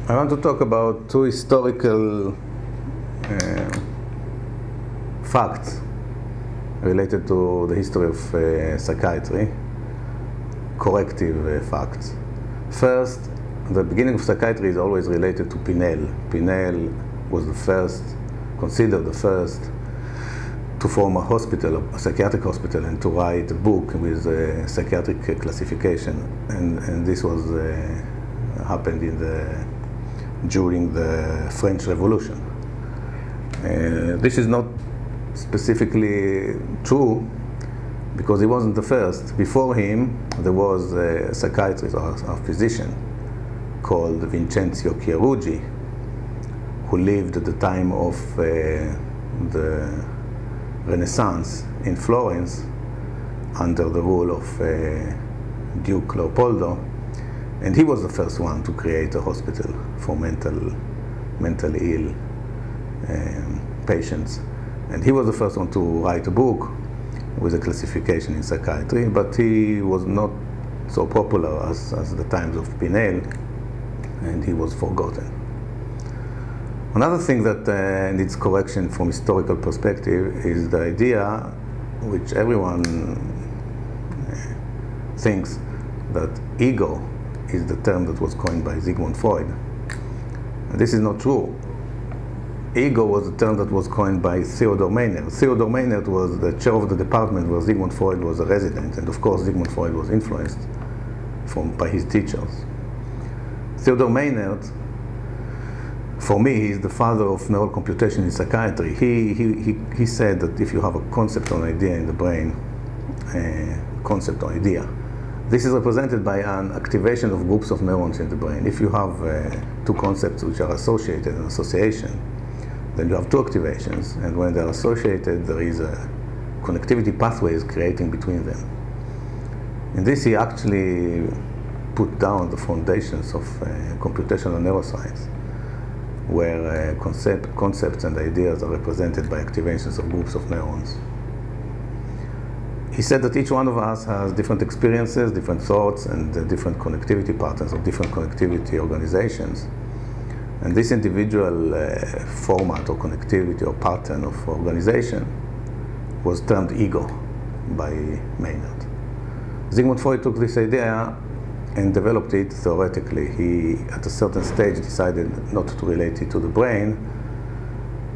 I want to talk about two historical facts related to the history of psychiatry, corrective facts. First, the beginning of psychiatry is always related to Pinel. Pinel was the first, considered the first, to form a hospital, a psychiatric hospital, and to write a book with a psychiatric classification. And this was happened during the French Revolution. This is not specifically true because he wasn't the first. Before him, there was a psychiatrist or a physician called Vincenzo Chiarugi, who lived at the time of the Renaissance in Florence under the rule of Duke Leopoldo, and he was the first one to create a hospital for mentally ill patients. And he was the first one to write a book with a classification in psychiatry, but he was not so popular as the times of Pinel, and he was forgotten. Another thing that needs correction from historical perspective is the idea, which everyone thinks, that ego is the term that was coined by Sigmund Freud. And this is not true. Ego was a term that was coined by Theodor Maynard. Theodor Maynard was the chair of the department where Sigmund Freud was a resident, and of course Sigmund Freud was influenced by his teachers. Theodor Maynard, for me, he's the father of neural computation in psychiatry. He said that if you have a concept or an idea in the brain, concept or idea, this is represented by an activation of groups of neurons in the brain. If you have two concepts which are associated, an association, then you have two activations, and when they're associated, there is a connectivity pathways creating between them. In this, he actually put down the foundations of computational neuroscience, where concepts and ideas are represented by activations of groups of neurons. He said that each one of us has different experiences, different thoughts, and different connectivity patterns of different connectivity organizations. And this individual format or connectivity or pattern of organization was termed ego by Maynard. Sigmund Freud took this idea and developed it theoretically. He, at a certain stage, decided not to relate it to the brain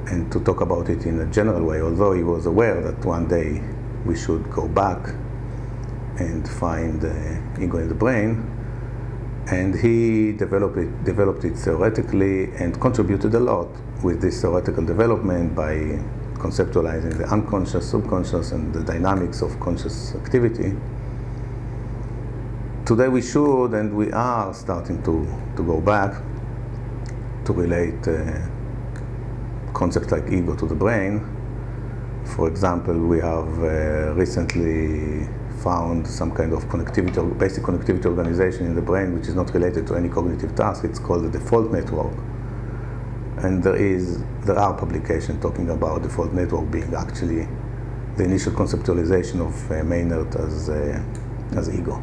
and to talk about it in a general way, although he was aware that one day we should go back and find ego in the brain. And he developed it theoretically and contributed a lot with this theoretical development by conceptualizing the unconscious, subconscious, and the dynamics of conscious activity. Today we should, and we are starting to go back to relate concepts like ego to the brain. For example, we have recently found some kind of connectivity, or basic connectivity organization in the brain which is not related to any cognitive task. It's called the default network. And there are publications talking about default network being actually the initial conceptualization of Maynard as ego.